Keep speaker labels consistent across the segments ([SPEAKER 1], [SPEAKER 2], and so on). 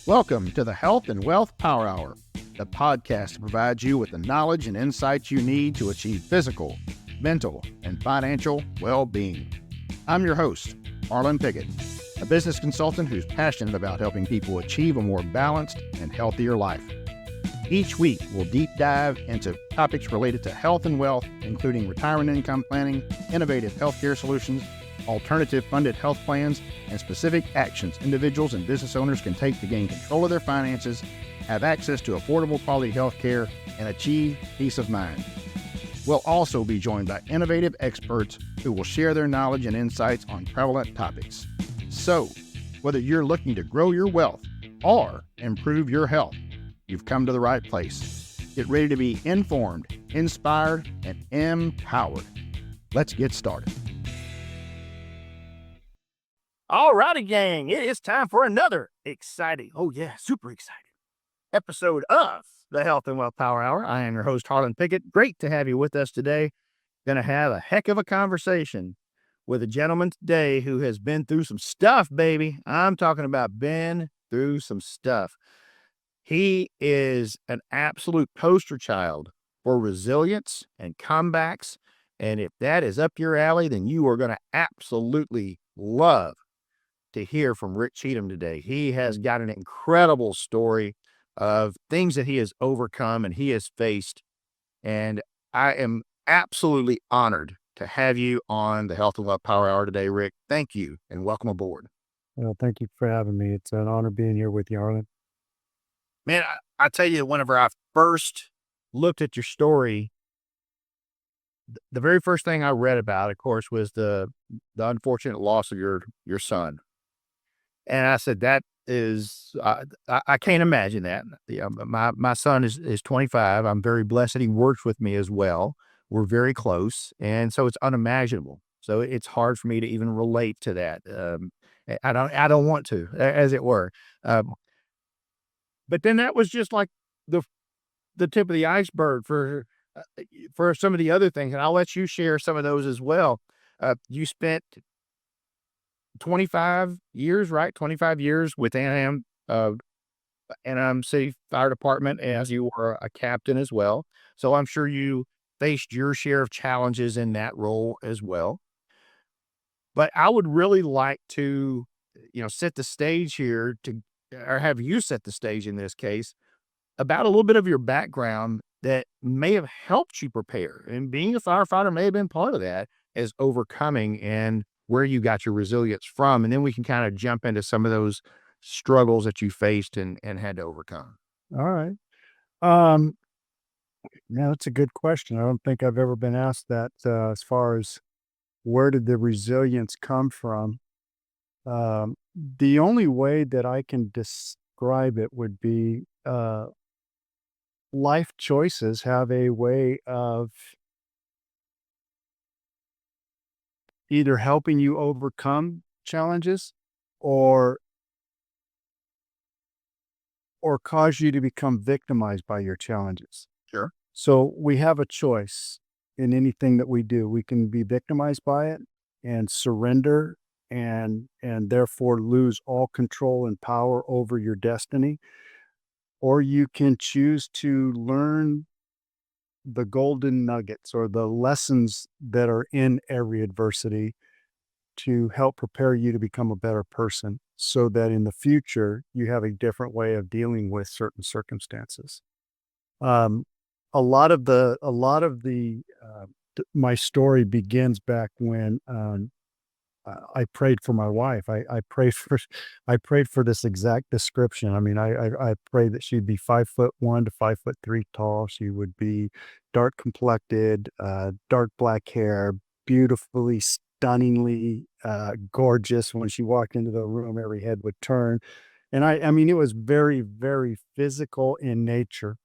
[SPEAKER 1] Welcome to the Health and Wealth Power Hour, the podcast that provides you with the knowledge and insights you need to achieve physical, mental, and financial well-being. I'm your host, Arlen Pickett, a business consultant who's passionate about helping people achieve a more balanced and healthier life. Each week, we'll deep dive into topics related to health and wealth, including retirement income planning, innovative healthcare solutions, alternative funded health plans, and specific actions individuals and business owners can take to gain control of their finances, have access to affordable quality health care, and achieve peace of mind. We'll also be joined by innovative experts who will share their knowledge and insights on prevalent topics. So, whether you're looking to grow your wealth or improve your health, you've come to the right place. Get ready to be informed, inspired, and empowered. Let's get started. All righty, gang. It is time for another exciting, super exciting episode of the Health and Wealth Power Hour. I am your host, Arlen Pickett. Great to have you with us today. Going to have a heck of a conversation with a gentleman today who has been through some stuff, baby. I'm talking about been through some stuff. He is an absolute poster child for resilience and comebacks. And if that is up your alley, then you are going to absolutely love to hear from Rick Cheatham today. He has got an incredible story of things that he has overcome and he has faced. And I am absolutely honored to have you on the Health and Wealth Power Hour today, Rick. Thank you and welcome aboard.
[SPEAKER 2] Well, thank you for having me. It's an honor being here with you, Arlen.
[SPEAKER 1] Man, I tell you, whenever I first looked at your story, the very first thing I read about, of course, was the unfortunate loss of your son. And I said, that is, I can't imagine that. My son is 25. I'm very blessed that he works with me as well. We're very close. And so it's unimaginable. So it's hard for me to even relate to that. I don't want to, as it were. But then that was just like the tip of the iceberg for some of the other things. And I'll let you share some of those as well. You spent 25 years, right? 25 years with Anaheim City Fire Department as you were a captain as well. So I'm sure you faced your share of challenges in that role as well. But I would really like to, set the stage here or have you set the stage in this case about a little bit of your background that may have helped you prepare. And being a firefighter may have been part of that as overcoming and where you got your resilience from. And then we can kind of jump into some of those struggles that you faced and had to overcome.
[SPEAKER 2] All right. Now that's a good question. I don't think I've ever been asked that as far as where did the resilience come from? The only way that I can describe it would be life choices have a way of either helping you overcome challenges or cause you to become victimized by your challenges.
[SPEAKER 1] Sure.
[SPEAKER 2] So we have a choice in anything that we do. We can be victimized by it and surrender and therefore lose all control and power over your destiny. Or you can choose to learn the golden nuggets or the lessons that are in every adversity to help prepare you to become a better person so that in the future you have a different way of dealing with certain circumstances. A lot of my story begins back when I prayed for my wife. I prayed for this exact description. I mean, I prayed that she'd be 5'1" to 5'3" tall. She would be dark complected, dark black hair, beautifully, stunningly gorgeous. When she walked into the room, every head would turn. And I mean, it was very, very physical in nature.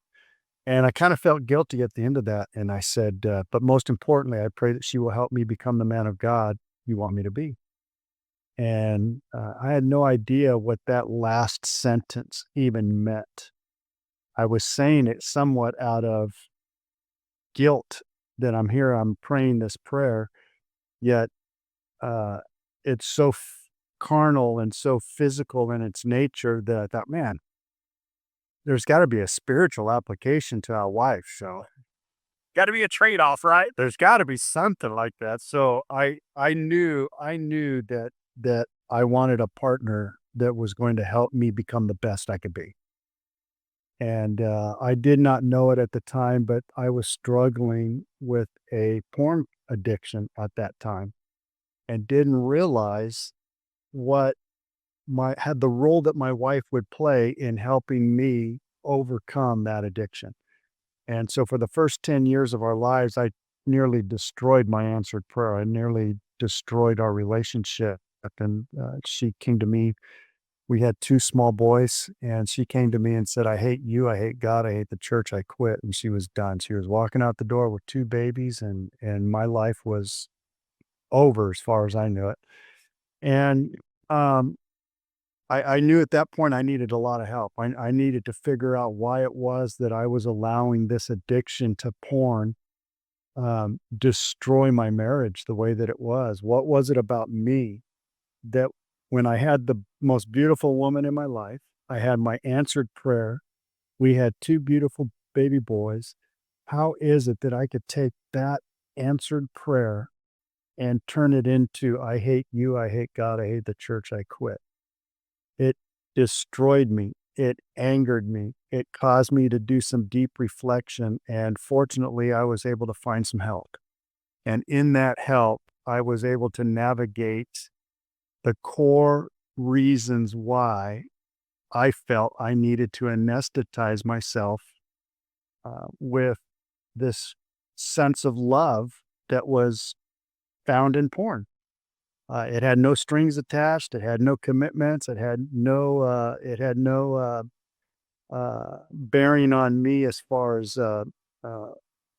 [SPEAKER 2] And I kind of felt guilty at the end of that. And I said, but most importantly, I pray that she will help me become the man of God you want me to be. And I had no idea what that last sentence even meant. I was saying it somewhat out of guilt that I'm here, I'm praying this prayer, yet it's so carnal and so physical in its nature that I thought, man, there's gotta be a spiritual application to our wife, so gotta be a trade-off, right? There's gotta be something like that. So I knew that I wanted a partner that was going to help me become the best I could be. And, I did not know it at the time, but I was struggling with a porn addiction at that time and didn't realize what my had the role that my wife would play in helping me overcome that addiction. And so for the first 10 years of our lives, I nearly destroyed my answered prayer. I nearly destroyed our relationship. And she came to me. We had two small boys, and she came to me and said, "I hate you. I hate God. I hate the church. I quit." And she was done. She was walking out the door with two babies, and my life was over as far as I knew it. And um, I knew at that point I needed a lot of help. I needed to figure out why it was that I was allowing this addiction to porn destroy my marriage the way that it was. What was it about me that when I had the most beautiful woman in my life, I had my answered prayer, we had two beautiful baby boys. How is it that I could take that answered prayer and turn it into, I hate you, I hate God, I hate the church, I quit? It destroyed me. It angered me. It caused me to do some deep reflection. And fortunately, I was able to find some help. And in that help, I was able to navigate the core reasons why I felt I needed to anesthetize myself with this sense of love that was found in porn. It had no strings attached. It had no commitments. It had no bearing on me as far as uh,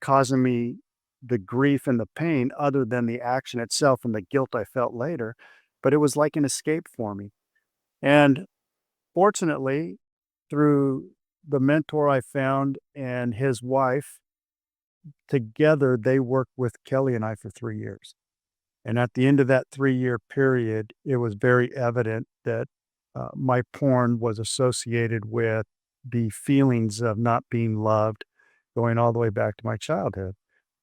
[SPEAKER 2] causing me the grief and the pain, other than the action itself and the guilt I felt later. But it was like an escape for me. And fortunately, through the mentor I found and his wife, together they worked with Kelly and I for 3 years. And at the end of that 3-year period, it was very evident that my porn was associated with the feelings of not being loved, going all the way back to my childhood.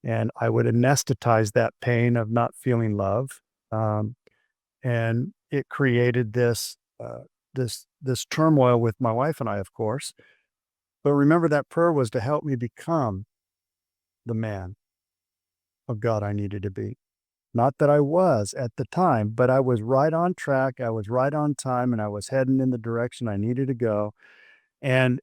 [SPEAKER 2] And I would anesthetize that pain of not feeling love. Um, and it created this turmoil with my wife and I, of course. But remember, that prayer was to help me become the man of God I needed to be. Not that I was at the time, but I was right on track, I was right on time, and I was heading in the direction I needed to go. And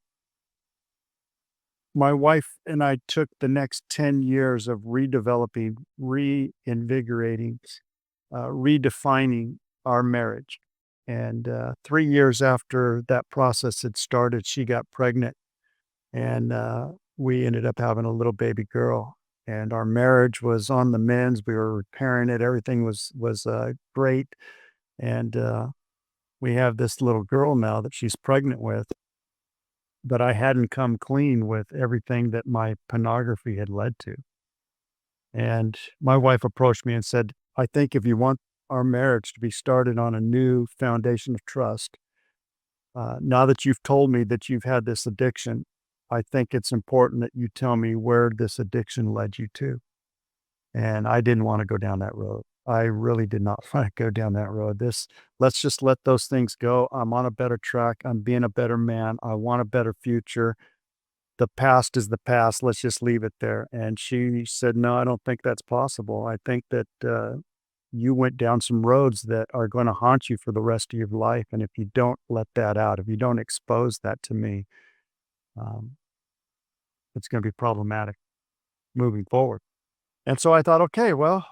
[SPEAKER 2] my wife and I took the next 10 years of redeveloping, reinvigorating, redefining our marriage. And 3 years after that process had started, she got pregnant, and we ended up having a little baby girl. And our marriage was on the mends. We were repairing it. Everything was great. And we have this little girl now that she's pregnant with. But I hadn't come clean with everything that my pornography had led to. And my wife approached me and said, "I think if you want our marriage to be started on a new foundation of trust, now that you've told me that you've had this addiction, I think it's important that you tell me where this addiction led you to." And I didn't want to go down that road. I really did not want to go down that road. Let's just let those things go. I'm on a better track. I'm being a better man. I want a better future. The past is the past. Let's just leave it there. And she said, "No, I don't think that's possible. I think that you went down some roads that are going to haunt you for the rest of your life. And if you don't let that out, if you don't expose that to me, um, it's going to be problematic moving forward." And so I thought, okay, well,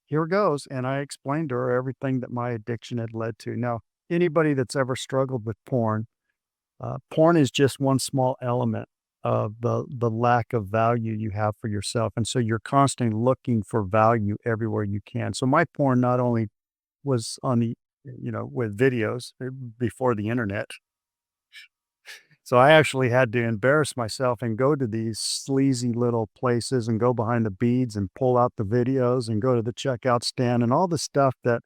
[SPEAKER 2] here goes. And I explained to her everything that my addiction had led to. Now, anybody that's ever struggled with porn, porn is just one small element of the lack of value you have for yourself. And so you're constantly looking for value everywhere you can. So my porn not only was on the, with videos before the internet. So I actually had to embarrass myself and go to these sleazy little places and go behind the beads and pull out the videos and go to the checkout stand and all the stuff that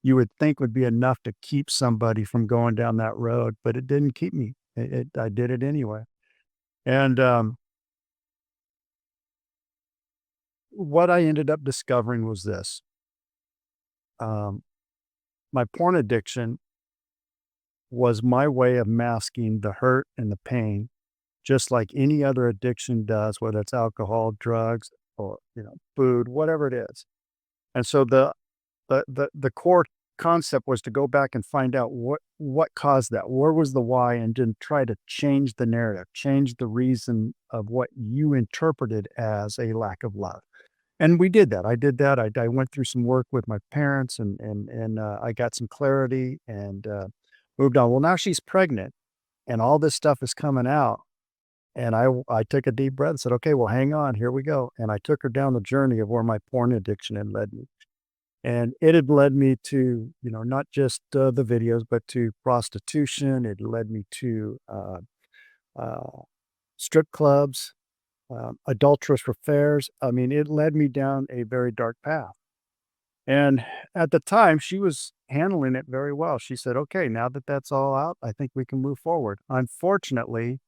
[SPEAKER 2] you would think would be enough to keep somebody from going down that road, but it didn't keep me. I did it anyway. And what I ended up discovering was this: um, my porn addiction was my way of masking the hurt and the pain, just like any other addiction does, whether it's alcohol, drugs, or food, whatever it is. And so the core concept was to go back and find out what caused that. Where was the why? And then try to change the narrative, change the reason of what you interpreted as a lack of love. And we did that. I did that. I went through some work with my parents, and I got some clarity, and moved on. Well, now she's pregnant, and all this stuff is coming out. And I took a deep breath and said, okay, well, hang on, here we go. And I took her down the journey of where my porn addiction had led me. And it had led me to, not just the videos, but to prostitution. It led me to uh, strip clubs, adulterous affairs. I mean, it led me down a very dark path. And at the time, she was handling it very well. She said, okay, now that that's all out, I think we can move forward. Unfortunately,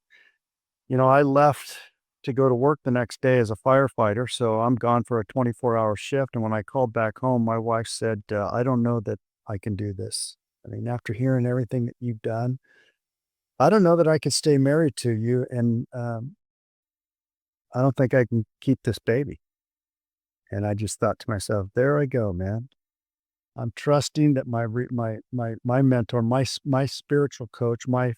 [SPEAKER 2] I left to go to work the next day as a firefighter, so I'm gone for a 24-hour shift. And when I called back home, my wife said, I don't know that I can do this. I mean, after hearing everything that you've done, I don't know that I can stay married to you. And I don't think I can keep this baby. And I just thought to myself, there I go, man. I'm trusting that my mentor, my spiritual coach, my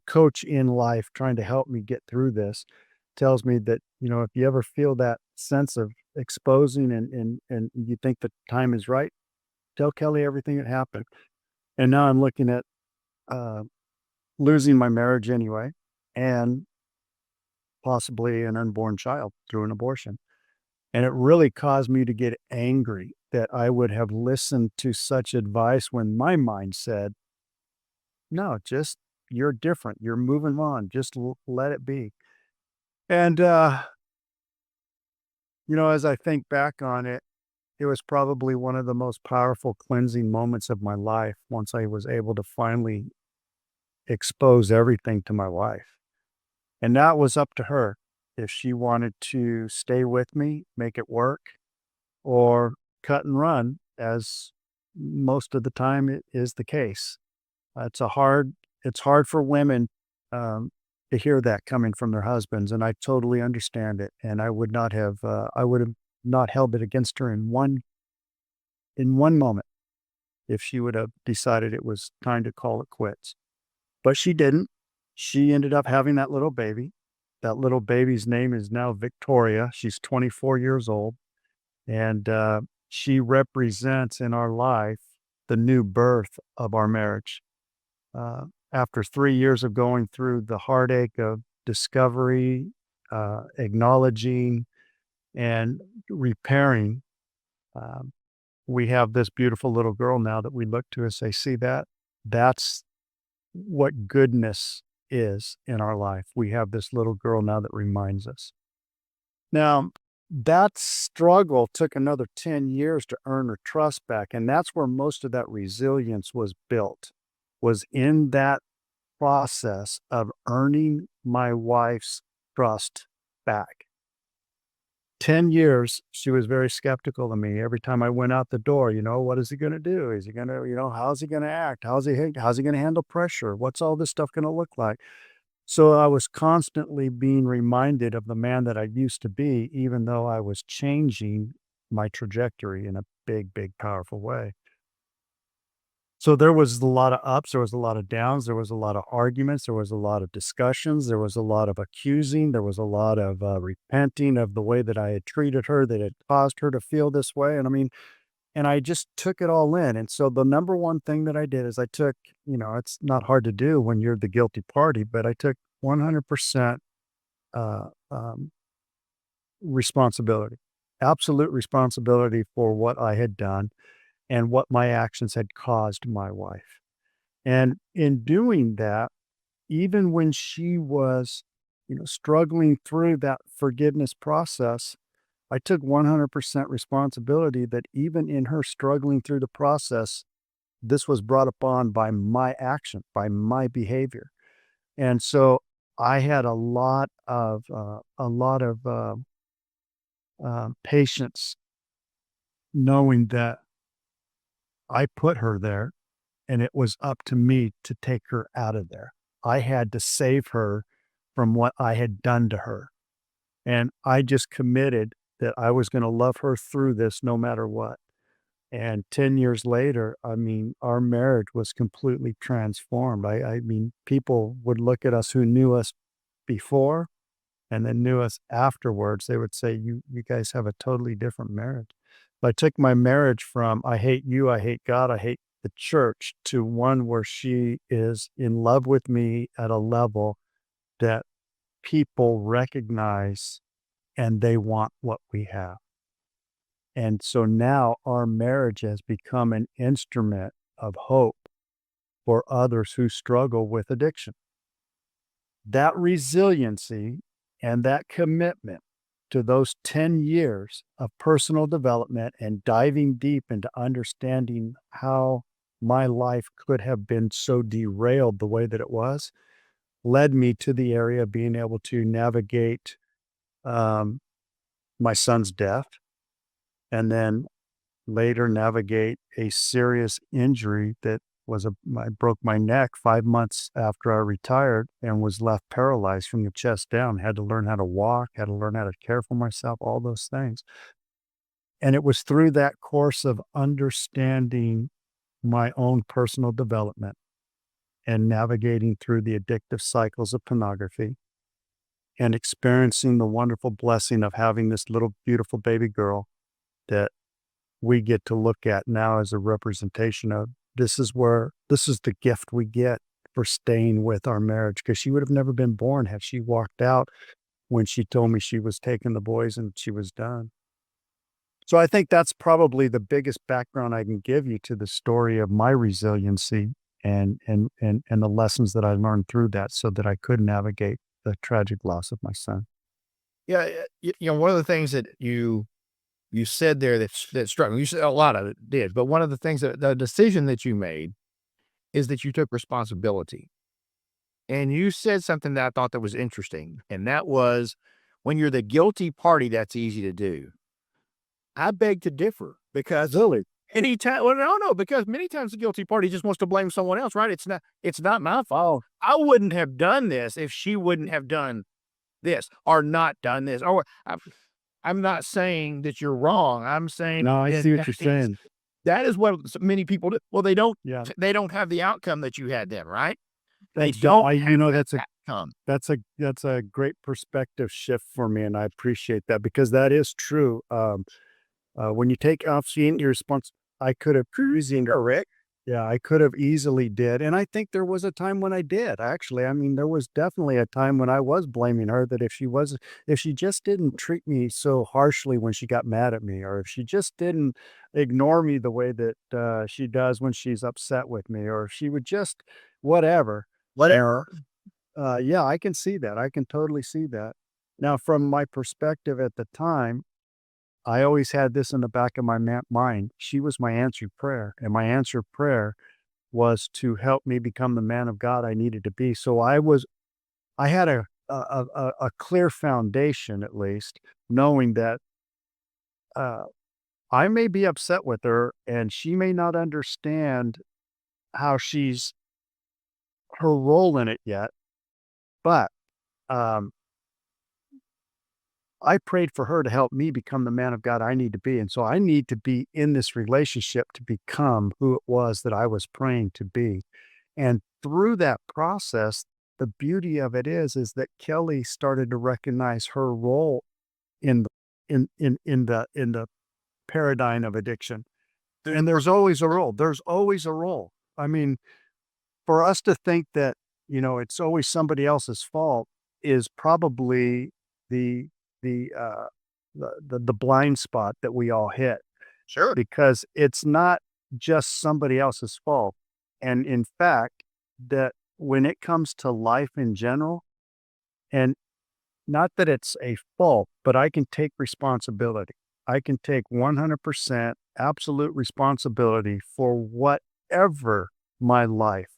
[SPEAKER 2] coach in life trying to help me get through this tells me that, if you ever feel that sense of exposing and you think the time is right, tell Kelly everything that happened. And now I'm looking at uh, losing my marriage anyway, and possibly an unborn child through an abortion. And it really caused me to get angry that I would have listened to such advice when my mind said, no, just you're different. You're moving on. Just let it be. And, as I think back on it, it was probably one of the most powerful cleansing moments of my life once I was able to finally expose everything to my wife. And that was up to her if she wanted to stay with me, make it work, or cut and run, as most of the time it is the case. It's hard for women um, to hear that coming from their husbands, and I totally understand it. And I would have not held it against her in one moment if she would have decided it was time to call it quits. But she didn't. She ended up having that little baby. That little baby's name is now Victoria. She's 24 years old, and she represents in our life the new birth of our marriage. Uh, After 3 years of going through the heartache of discovery, acknowledging, and repairing, um, we have this beautiful little girl now that we look to and say, see that? That's what goodness is in our life. We have this little girl now that reminds us. Now, that struggle took another 10 years to earn her trust back. And that's where most of that resilience was built, was in that process of earning my wife's trust back. 10 years, she was very skeptical of me. Every time I went out the door, what is he going to do? Is he going to, how's he going to act? How's he going to handle pressure? What's all this stuff going to look like? So I was constantly being reminded of the man that I used to be, even though I was changing my trajectory in a big, big, powerful way. So there was a lot of ups, there was a lot of downs, there was a lot of arguments, there was a lot of discussions, there was a lot of accusing, there was a lot of repenting of the way that I had treated her, that had caused her to feel this way. And I just took it all in. And so the number one thing that I did is I took, it's not hard to do when you're the guilty party, but I took 100% uh, um, responsibility, absolute responsibility for what I had done and what my actions had caused my wife. And in doing that, even when she was, struggling through that forgiveness process, I took 100% responsibility that even in her struggling through the process, this was brought upon by my action, by my behavior. And so I had a lot of patience knowing that I put her there and it was up to me to take her out of there. I had to save her from what I had done to her. And I just committed that I was going to love her through this no matter what. And 10 years later, I mean, our marriage was completely transformed. I mean, people would look at us who knew us before and then knew us afterwards. They would say, you guys have a totally different marriage. I took my marriage from I hate you, I hate God, I hate the church to one where she is in love with me at a level that people recognize and they want what we have. And so now our marriage has become an instrument of hope for others who struggle with addiction. That resiliency and that commitment to those 10 years of personal development and diving deep into understanding how my life could have been so derailed the way that it was led me to the area of being able to navigate um, my son's death and then later navigate a serious injury that I broke my neck 5 months after I retired and was left paralyzed from the chest down, had to learn how to walk, had to learn how to care for myself, all those things. And it was through that course of understanding my own personal development and navigating through the addictive cycles of pornography and experiencing the wonderful blessing of having this little beautiful baby girl that we get to look at now as a representation of this is the gift we get for staying with our marriage, because she would have never been born had she walked out when she told me she was taking the boys and she was done. So I think that's probably the biggest background I can give you to the story of my resiliency and the lessons that I learned through that so that I could navigate the tragic loss of my son.
[SPEAKER 1] Yeah, one of the things that you said there that struck me, you said a lot of it did, but one of the things that the decision that you made is that you took responsibility. And you said something that I thought that was interesting, and that was when you're the guilty party, that's easy to do. I beg to differ because
[SPEAKER 2] Really?
[SPEAKER 1] anytime, well, no, because many times the guilty party just wants to blame someone else, right? It's not my fault. I wouldn't have done this if she wouldn't have done this or not done this. Or I'm not saying that you're wrong. I'm saying
[SPEAKER 2] No, I
[SPEAKER 1] that
[SPEAKER 2] see what you're saying.
[SPEAKER 1] that is what many people do. Well,
[SPEAKER 2] Yeah.
[SPEAKER 1] they don't have the outcome that you had then, right? They
[SPEAKER 2] That's the
[SPEAKER 1] don't
[SPEAKER 2] I you
[SPEAKER 1] have
[SPEAKER 2] know,
[SPEAKER 1] that
[SPEAKER 2] that's a
[SPEAKER 1] outcome.
[SPEAKER 2] that's a great perspective shift for me, and I appreciate that because that is true. When you take off seeing your response, I could have cruising correct. Yeah, I could have easily did, and I think there was a time when I did, actually. I mean, there was definitely a time when I was blaming her that if she just didn't treat me so harshly when she got mad at me, or if she just didn't ignore me the way that, she does when she's upset with me, or if she would just whatever.
[SPEAKER 1] Whatever.
[SPEAKER 2] Yeah, I can see that. I can totally see that. Now, from my perspective at the time, I always had this in the back of my mind. She was my answered prayer, and my answered prayer was to help me become the man of God I needed to be. So I had a clear foundation, at least, knowing that uh, I may be upset with her, and she may not understand how her role in it yet, but um, I prayed for her to help me become the man of God I need to be. And so I need to be in this relationship to become who it was that I was praying to be. And through that process, the beauty of it is that Kelly started to recognize her role in the in the paradigm of addiction. And there's always a role. There's always a role. I mean, for us to think that, it's always somebody else's fault is probably the the the blind spot that we all hit,
[SPEAKER 1] Sure.
[SPEAKER 2] because it's not just somebody else's fault. And in fact, that when it comes to life in general, and not that it's a fault, but I can take responsibility. I can take 100% absolute responsibility for whatever my life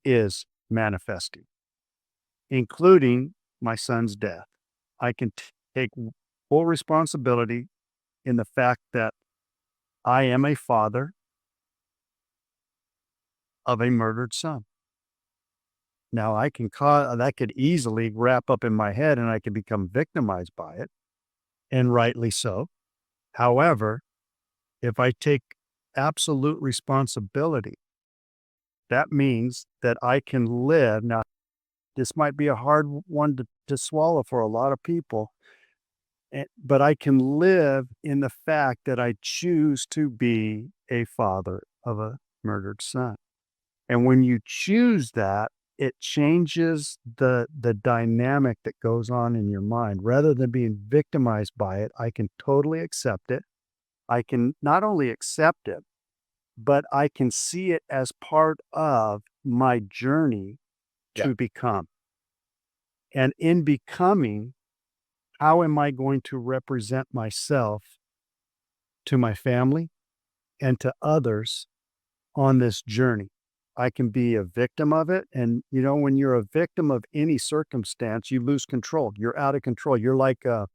[SPEAKER 2] is manifesting. including my son's death. I can take full responsibility in the fact that I am a father of a murdered son. Now I can that could easily wrap up in my head and I could become victimized by it, and rightly so. However, if I take absolute responsibility, that means that I can live. Now, this might be a hard one to swallow for a lot of people, but I can live in the fact that I choose to be a father of a murdered son. And when you choose that, it changes the dynamic that goes on in your mind. Rather than being victimized by it, I can totally accept it. I can not only accept it, but I can see it as part of my journey
[SPEAKER 1] Yeah.
[SPEAKER 2] to become. And in becoming, how am I going to represent myself to my family and to others on this journey? I can be a victim of it. And, when you're a victim of any circumstance, you lose control. You're out of control. You're like a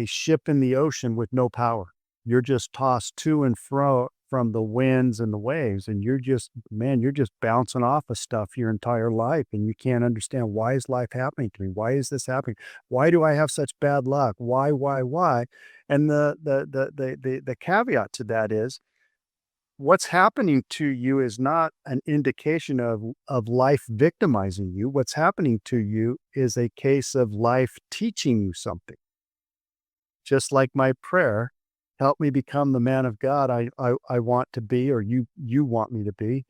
[SPEAKER 2] ship in the ocean with no power. You're just tossed to and fro from the winds and the waves, and you're just bouncing off of stuff your entire life, and you can't understand, why is life happening to me? Why is this happening? Why do I have such bad luck? Why? And the caveat to that is, what's happening to you is not an indication of life victimizing you. What's happening to you is a case of life teaching you something. Just like my prayer, help me become the man of God I want to be, or you want me to be.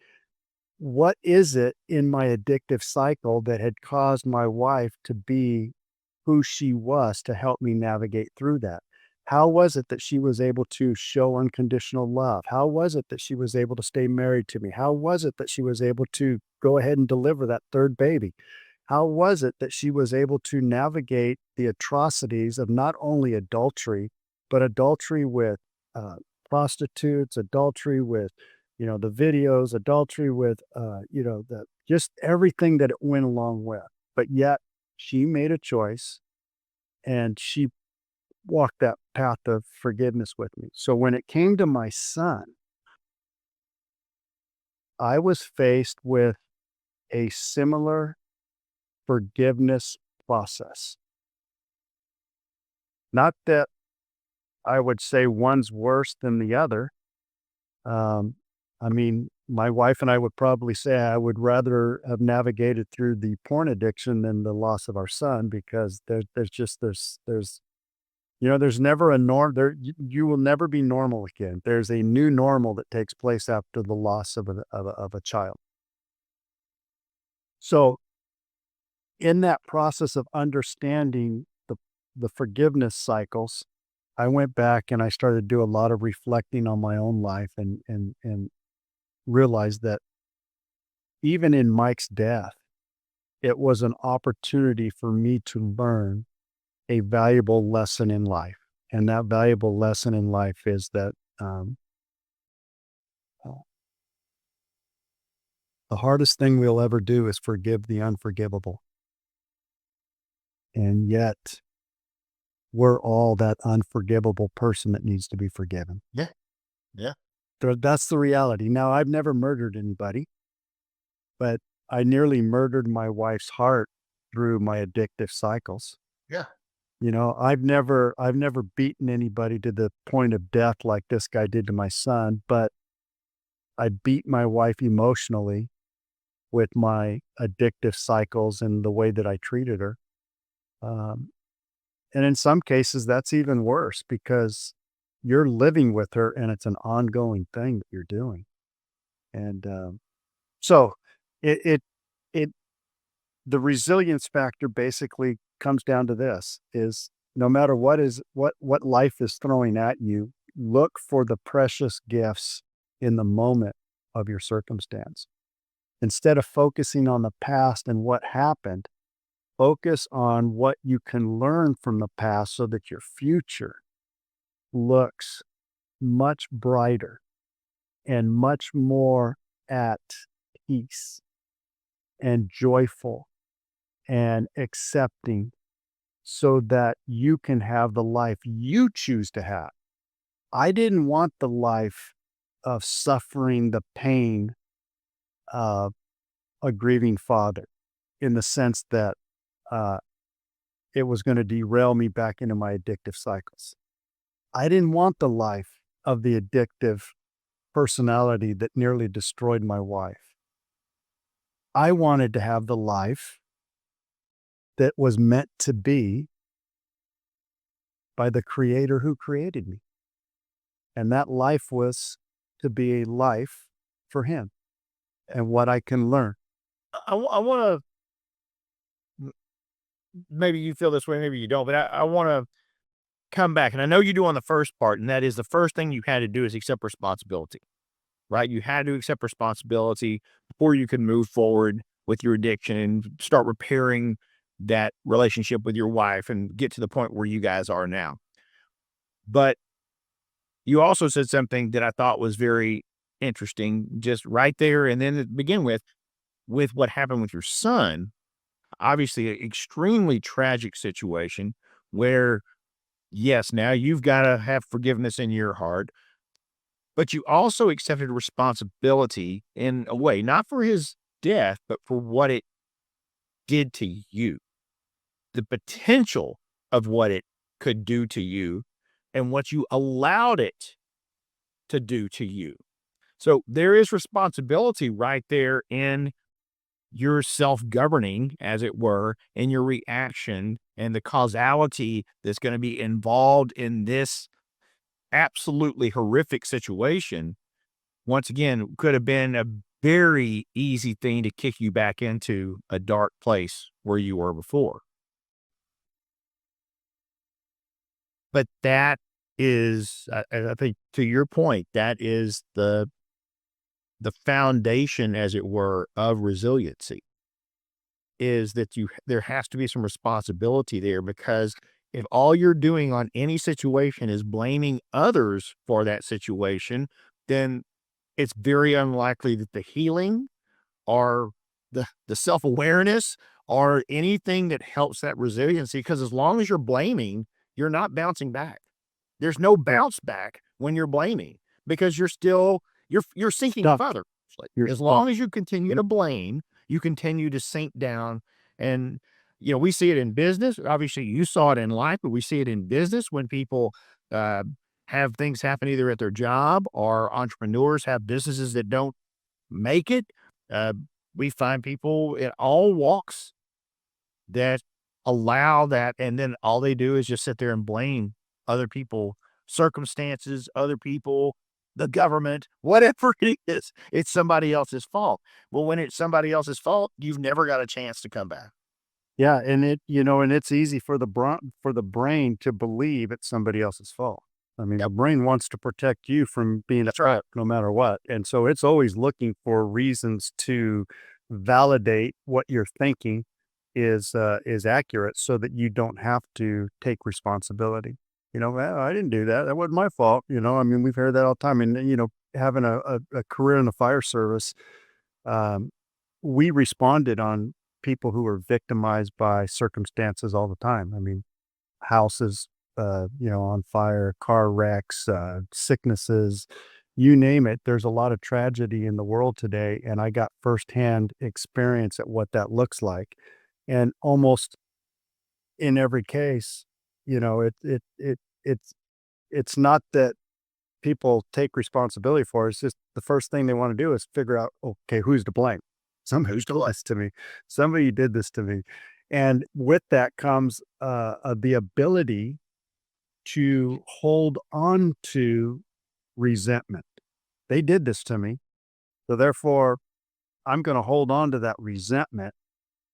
[SPEAKER 2] What is it in my addictive cycle that had caused my wife to be who she was to help me navigate through that? How was it that she was able to show unconditional love? How was it that she was able to stay married to me? How was it that she was able to go ahead and deliver that third baby? How was it that she was able to navigate the atrocities of not only adultery, but adultery with uh, prostitutes, adultery with, the videos, adultery with, just everything that it went along with. But yet she made a choice and she walked that path of forgiveness with me. So when it came to my son, I was faced with a similar forgiveness process. Not that I would say one's worse than the other. Um, I mean, my wife and I would probably say I would rather have navigated through the porn addiction than the loss of our son, because there's never a norm there. You will never be normal again. There's a new normal that takes place after the loss of a child. So in that process of understanding the forgiveness cycles, I went back and I started to do a lot of reflecting on my own life, and realized that even in Mike's death, it was an opportunity for me to learn a valuable lesson in life. And that valuable lesson in life is that uh, the hardest thing we'll ever do is forgive the unforgivable. And yet, we're all that unforgivable person that needs to be forgiven.
[SPEAKER 1] Yeah. Yeah.
[SPEAKER 2] That's the reality. Now, I've never murdered anybody, but I nearly murdered my wife's heart through my addictive cycles.
[SPEAKER 1] Yeah.
[SPEAKER 2] I've never beaten anybody to the point of death like this guy did to my son, but I beat my wife emotionally with my addictive cycles and the way that I treated her. Um, and in some cases, that's even worse, because you're living with her and it's an ongoing thing that you're doing. And so it, it, it, the resilience factor basically comes down to this: is no matter what life is throwing at you, look for the precious gifts in the moment of your circumstance. Instead of focusing on the past and what happened, focus on what you can learn from the past so that your future looks much brighter and much more at peace. and joyful and accepting so that you can have the life you choose to have. I didn't want the life of suffering the pain of a grieving father in the sense that uh, it was going to derail me back into my addictive cycles. I didn't want the life of the addictive personality that nearly destroyed my wife. I wanted to have the life that was meant to be by the creator who created me. And that life was to be a life for him and what I can learn.
[SPEAKER 3] I want to, maybe you feel this way, maybe you don't, but I want to come back. And I know you do on the first part. And that is the first thing you had to do is accept responsibility, right? You had to accept responsibility before you could move forward with your addiction and start repairing that relationship with your wife and get to the point where you guys are now. But you also said something that I thought was very interesting, just right there. And then to begin with what happened with your son, obviously an extremely tragic situation where, yes, now you've got to have forgiveness in your heart, but you also accepted responsibility in a way, not for his death, but for what it did to you, the potential of what it could do to you and what you allowed it to do to you. So there is responsibility right there in your self-governing, as it were, in your reaction and the causality that's going to be involved in this absolutely horrific situation. Once again, could have been a very easy thing to kick you back into a dark place where you were before. But that is, I think, to your point, that is the foundation, as it were, of resiliency. Is that there has to be some responsibility there, because if all you're doing on any situation is blaming others for that situation, then it's very unlikely that the healing or the self-awareness or anything that helps that resiliency, because as long as you're blaming, you're not bouncing back. There's no bounce back when you're blaming, because you're still you're sinking
[SPEAKER 2] Stuck.
[SPEAKER 3] further.
[SPEAKER 2] You're
[SPEAKER 3] As
[SPEAKER 2] stuck.
[SPEAKER 3] long as you continue to blame, you continue to sink down. And we see it in business. Obviously, you saw it in life, but we see it in business when people uh, have things happen either at their job, or entrepreneurs have businesses that don't make it. Uh, we find people in all walks that allow that, and then all they do is just sit there and blame other people, circumstances, other people, the government, whatever it is. It's somebody else's fault. Well, when it's somebody else's fault, you've never got a chance to come back.
[SPEAKER 2] Yeah, and and it's easy for the brain to believe it's somebody else's fault. I mean, the
[SPEAKER 3] Yep,
[SPEAKER 2] brain wants to protect you from being
[SPEAKER 3] that's right.
[SPEAKER 2] attacked no matter what, and so it's always looking for reasons to validate what you're thinking is accurate, so that you don't have to take responsibility. "Well, I didn't do that. That wasn't my fault." I mean, we've heard that all the time, and having a career in the fire service, um, we responded on people who were victimized by circumstances all the time. I mean, houses, on fire, car wrecks, sicknesses, you name it. There's a lot of tragedy in the world today, and I got firsthand experience at what that looks like. And almost in every case, it's it's not that people take responsibility for. It's just the first thing they want to do is figure out, okay, who's to blame? Somebody did this to me. Somebody did this to me. And with that comes the ability to hold on to resentment. They did this to me. So therefore, I'm going to hold on to that resentment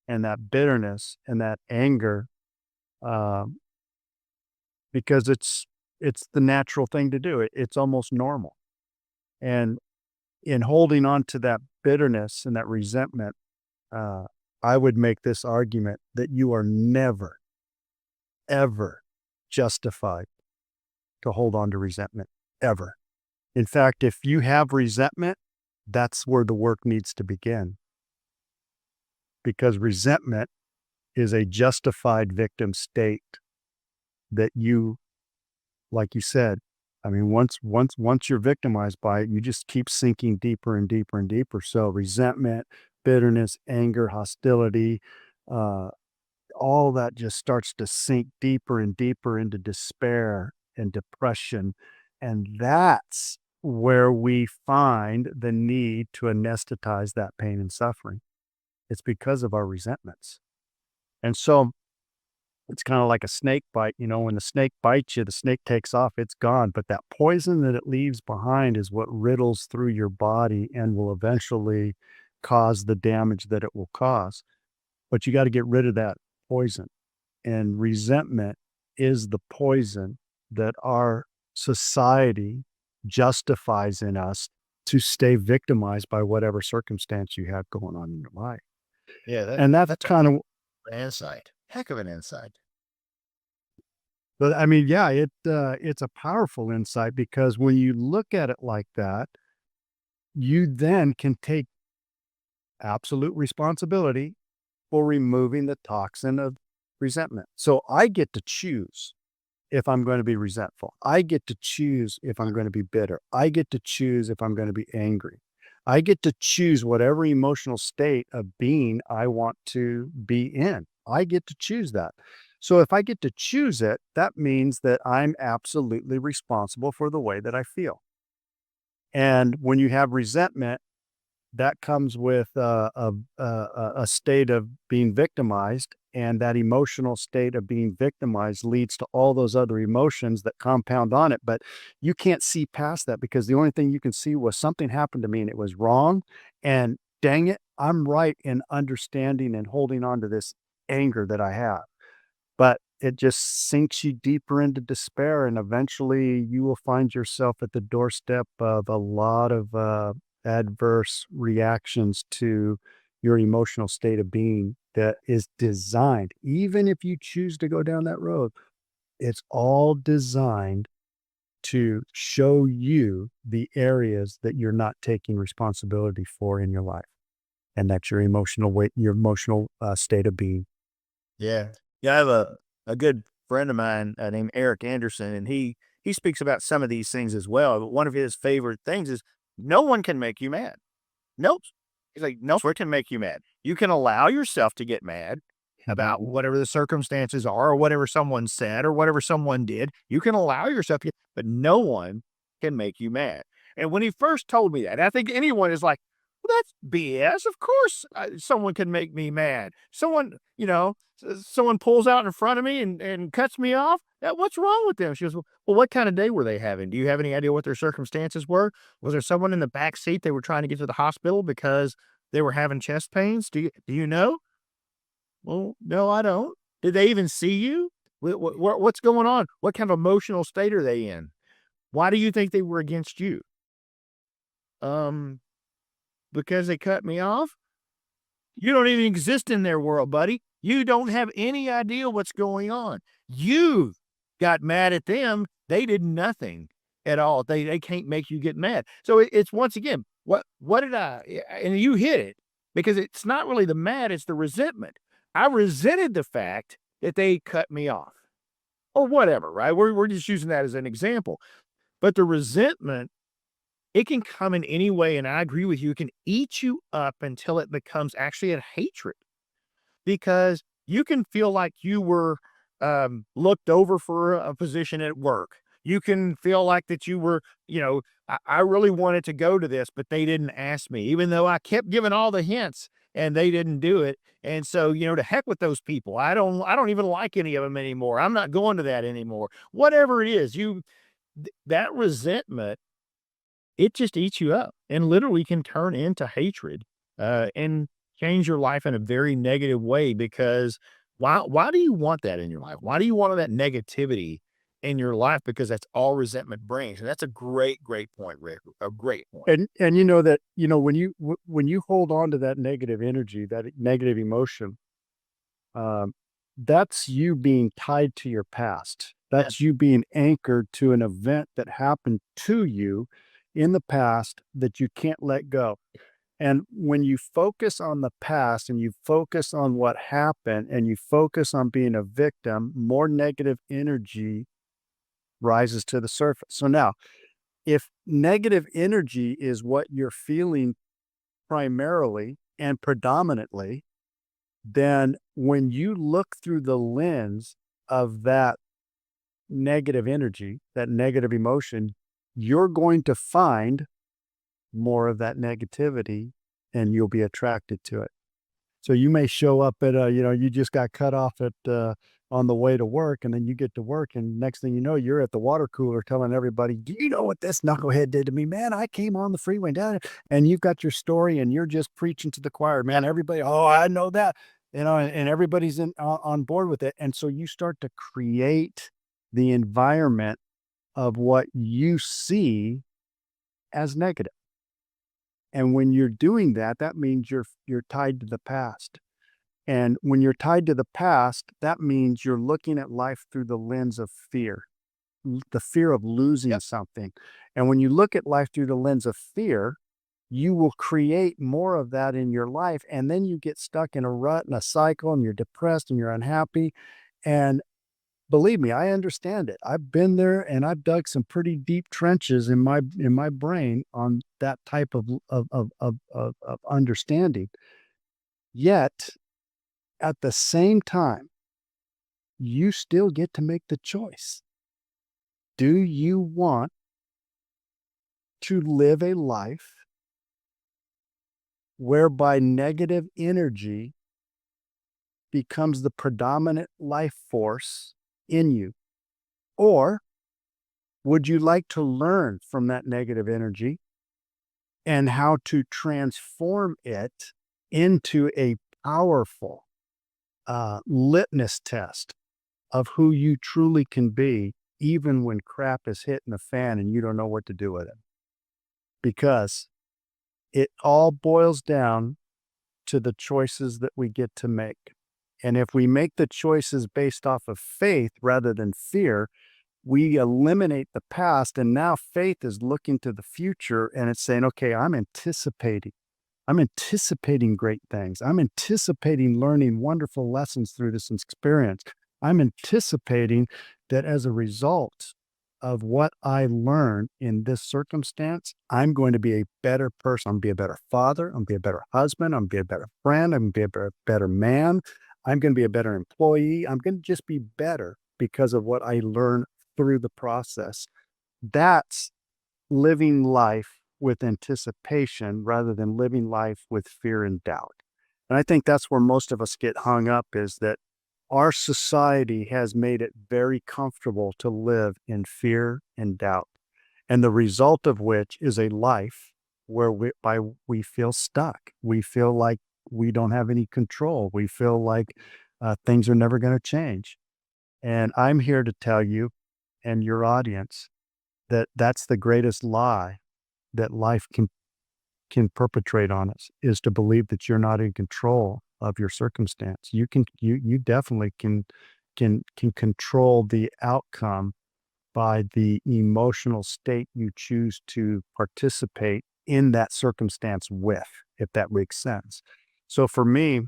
[SPEAKER 2] and that bitterness and that anger, um, because it's the natural thing to do. It's almost normal. And in holding on to that bitterness and that resentment, uh, I would make this argument that you are never, ever justified to hold on to resentment, ever. In fact, if you have resentment, that's where the work needs to begin. because resentment is a justified victim state that you, like you said, I mean, once you're victimized by it, you just keep sinking deeper and deeper and deeper. So resentment, bitterness, anger, hostility, uh, all that just starts to sink deeper and deeper into despair and depression. And that's where we find the need to anesthetize that pain and suffering. It's because of our resentments. And so it's kind of like a snake bite. When the snake bites you, the snake takes off, it's gone. But that poison that it leaves behind is what riddles through your body and will eventually cause the damage that it will cause. But you got to get rid of that poison. And resentment is the poison that our society justifies in us to stay victimized by whatever circumstance you have going on in your life.
[SPEAKER 3] Yeah,
[SPEAKER 2] And that's
[SPEAKER 3] that's
[SPEAKER 2] kind of,
[SPEAKER 3] an insight. Heck of an insight.
[SPEAKER 2] but I mean, yeah, it's a powerful insight because when you look at it like that, you then can take absolute responsibility for removing the toxin of resentment. So I get to choose if I'm going to be resentful. I get to choose if I'm going to be bitter. I get to choose if I'm going to be angry. I get to choose whatever emotional state of being I want to be in. I get to choose that. So if I get to choose it, that means that I'm absolutely responsible for the way that I feel. And when you have resentment, that comes with a state of being victimized, and that emotional state of being victimized leads to all those other emotions that compound on it. But you can't see past that because the only thing you can see was something happened to me and it was wrong. And dang it, I'm right in understanding and holding on to this anger that I have. But it just sinks you deeper into despair, and eventually you will find yourself at the doorstep of a lot of adverse reactions to your emotional state of being that is designed, even if you choose to go down that road, it's all designed to show you the areas that you're not taking responsibility for in your life. And that's your emotional weight, your emotional state of being.
[SPEAKER 3] Yeah. Yeah, I have a good friend of mine named Eric Anderson, and he speaks about some of these things as well. But one of his favorite things is no one can make you mad. Nope. He's like, no one can make you mad. You can allow yourself to get mad about whatever the circumstances are, or whatever someone said, or whatever someone did. You can allow yourself to, but no one can make you mad. And when he first told me that, I think anyone is like, well, that's BS. Of course, someone can make me mad. Someone, someone pulls out in front of me and cuts me off. What's wrong with them? She goes, well, what kind of day were they having? Do you have any idea what their circumstances were? Was there someone in the back seat they were trying to get to the hospital because they were having chest pains? Do you know? Well, no, I don't. Did they even see you? What's going on? What kind of emotional state are they in? Why do you think they were against you? Because they cut me off? You don't even exist in their world, buddy. You don't have any idea what's going on. You got mad at them. They did nothing at all. They can't make you get mad. So it's once again, what did and you hit it because it's not really the mad, it's the resentment. I resented the fact that they cut me off or whatever, right? We're just using that as an example. But the resentment, it can come in any way, and I agree with you, it can eat you up until it becomes actually a hatred, because you can feel like you were, looked over for a position at work. You can feel like that you were, I really wanted to go to this, but they didn't ask me, even though I kept giving all the hints and they didn't do it. And so, to heck with those people. I don't even like any of them anymore. I'm not going to that anymore. Whatever it is, that resentment, it just eats you up and literally can turn into hatred, and change your life in a very negative way, because why do you want that in your life? Why do you want that negativity in your life? Because that's all resentment brings. And that's a great, great point, Rick. A great point.
[SPEAKER 2] And when you hold on to that negative energy, that negative emotion, um, that's you being tied to your past. That's you being anchored to an event that happened to you in the past that you can't let go. And when you focus on the past and you focus on what happened and you focus on being a victim, more negative energy rises to the surface. So now, if negative energy is what you're feeling primarily and predominantly, then when you look through the lens of that negative energy, that negative emotion, you're going to find more of that negativity and you'll be attracted to it. So you may show up at you just got cut off at on the way to work, and then you get to work, and next thing you know, you're at the water cooler telling everybody, "Do you know what this knucklehead did to me, man? I came on the freeway down," and you've got your story, and you're just preaching to the choir, man. Everybody, oh, I know that, and everybody's on board with it, and so you start to create the environment of what you see as negative. And when you're doing that, that means you're tied to the past. And when you're tied to the past, that means you're looking at life through the lens of fear, the fear of losing something. And when you look at life through the lens of fear, you will create more of that in your life. And then you get stuck in a rut and a cycle, and you're depressed and you're unhappy. And believe me, I understand it. I've been there and I've dug some pretty deep trenches in my brain on that type of understanding. Yet at the same time, you still get to make the choice. Do you want to live a life whereby negative energy becomes the predominant life force in you? Or would you like to learn from that negative energy and how to transform it into a powerful litmus test of who you truly can be, even when crap is hitting the fan and you don't know what to do with it? Because it all boils down to the choices that we get to make. And if we make the choices based off of faith rather than fear, we eliminate the past. And now faith is looking to the future and it's saying, okay, I'm anticipating great things. I'm anticipating learning wonderful lessons through this experience. I'm anticipating that as a result of what I learn in this circumstance, I'm going to be a better person. I'm going to be a better father. I'm going to be a better husband. I'm going to be a better friend. I'm going to be a better man. I'm going to be a better employee. I'm going to just be better because of what I learn through the process. That's living life with anticipation rather than living life with fear and doubt. And I think that's where most of us get hung up, is that our society has made it very comfortable to live in fear and doubt. And the result of which is a life where we feel stuck. We feel like we don't have any control. We feel like things are never going to change. And I'm here to tell you and your audience that that's the greatest lie that life can perpetrate on us, is to believe that you're not in control of your circumstance. You definitely can control the outcome by the emotional state you choose to participate in that circumstance with, if that makes sense. So for me,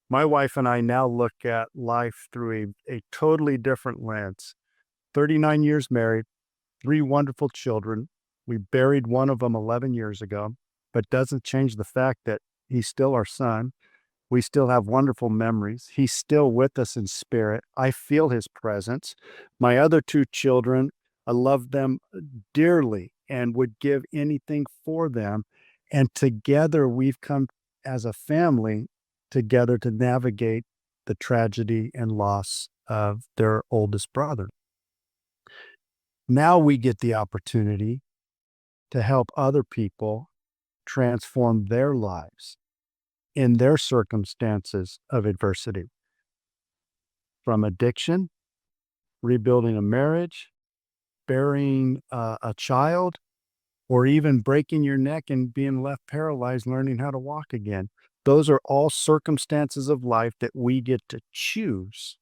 [SPEAKER 2] my wife and I now look at life through a totally different lens. 39 years married, 3 wonderful children. We buried one of them 11 years ago, but doesn't change the fact that he's still our son. We still have wonderful memories. He's still with us in spirit. I feel his presence. My other 2 children, I love them dearly and would give anything for them. And together we've come as a family together to navigate the tragedy and loss of their oldest brother. Now we get the opportunity to help other people transform their lives in their circumstances of adversity, from addiction, rebuilding a marriage, burying a child, or even breaking your neck and being left paralyzed, learning how to walk again. Those are all circumstances of life that we get to choose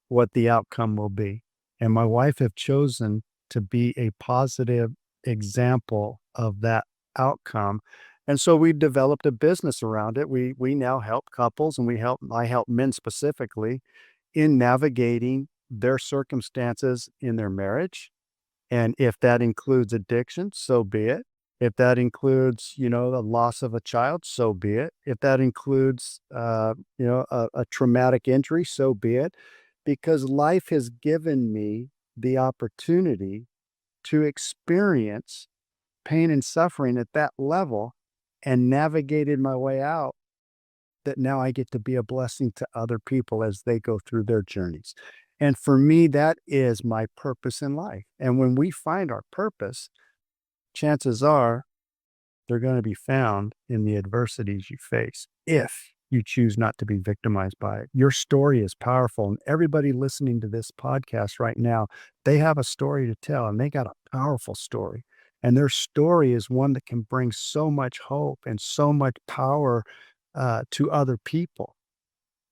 [SPEAKER 2] what the outcome will be. And my wife have chosen to be a positive example of that outcome. And so we developed a business around it. We now help couples, and I help men specifically in navigating their circumstances in their marriage. And if that includes addiction, so be it. If that includes, the loss of a child, so be it. If that includes, a traumatic injury, so be it. Because life has given me the opportunity to experience pain and suffering at that level and navigated my way out, that now I get to be a blessing to other people as they go through their journeys. And for me, that is my purpose in life. And when we find our purpose, chances are they're going to be found in the adversities you face if you choose not to be victimized by it. Your story is powerful. And everybody listening to this podcast right now, they have a story to tell, and they got a powerful story. And their story is one that can bring so much hope and so much power to other people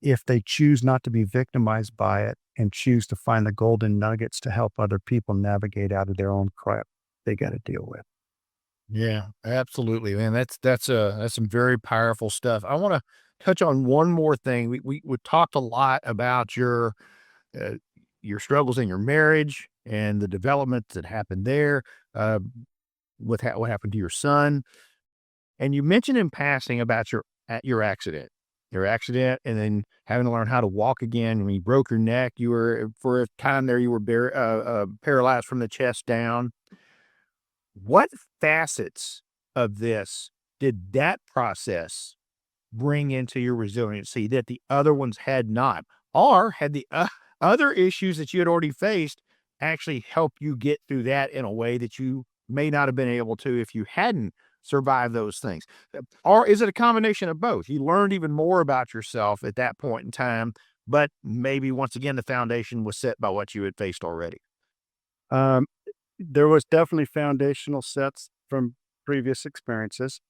[SPEAKER 2] if they choose not to be victimized by it and choose to find the golden nuggets to help other people navigate out of their own crap they got to deal with.
[SPEAKER 3] Yeah, absolutely, man. That's some very powerful stuff. I want to touch on one more thing. We talked a lot about uh, your struggles in your marriage and the developments that happened there. Uh, what happened to your son, and you mentioned in passing about your accident, and then having to learn how to walk again. When you broke your neck, you were for a time there you were paralyzed from the chest down. What facets of this did that process bring into your resiliency that the other ones had not? Or had the other issues that you had already faced actually help you get through that in a way that you may not have been able to if you hadn't survived those things? Or is it a combination of both? You learned even more about yourself at that point in time, but maybe once again, the foundation was set by what you had faced already.
[SPEAKER 2] Um, there was definitely foundational sets from previous experiences,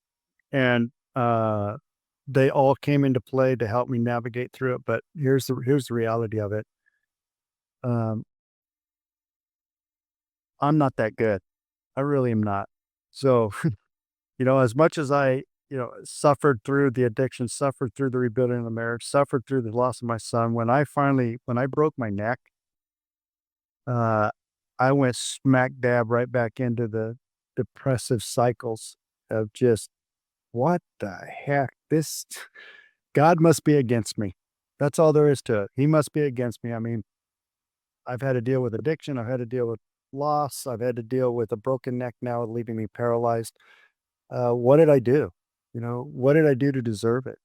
[SPEAKER 2] and they all came into play to help me navigate through it. But here's the reality of it. Um, I'm not that good. I really am not. So, as much as I, suffered through the addiction, suffered through the rebuilding of the marriage, suffered through the loss of my son, when I broke my neck, uh, I went smack dab right back into the depressive cycles of just, what the heck? This God must be against me. That's all there is to it. He must be against me. I mean, I've had to deal with addiction. I've had to deal with loss. I've had to deal with a broken neck now, leaving me paralyzed. What did I do? What did I do to deserve it?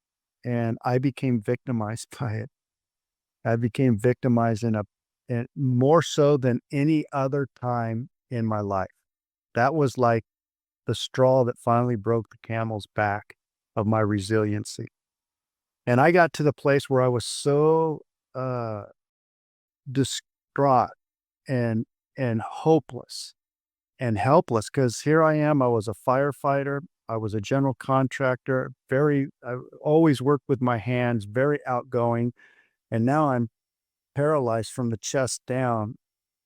[SPEAKER 2] And I became victimized by it. I became victimized and more so than any other time in my life. That was like the straw that finally broke the camel's back of my resiliency. And I got to the place where I was so uh, distraught and hopeless and helpless, because here I am. I was a firefighter. I was a general contractor. I always worked with my hands. Very outgoing, and now I'm paralyzed from the chest down,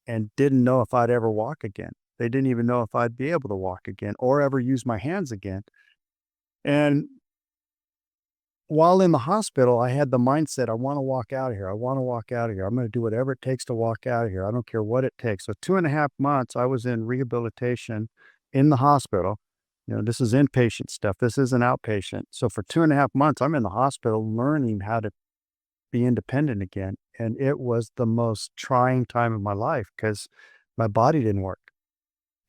[SPEAKER 2] and didn't know if I'd ever walk again. They didn't even know if I'd be able to walk again or ever use my hands again. And while in the hospital, I had the mindset, I want to walk out of here. I want to walk out of here. I'm going to do whatever it takes to walk out of here. I don't care what it takes. So 2.5 months, I was in rehabilitation in the hospital. This is inpatient stuff. This isn't outpatient. So for 2.5 months, I'm in the hospital learning how to be independent again. And it was the most trying time of my life because my body didn't work.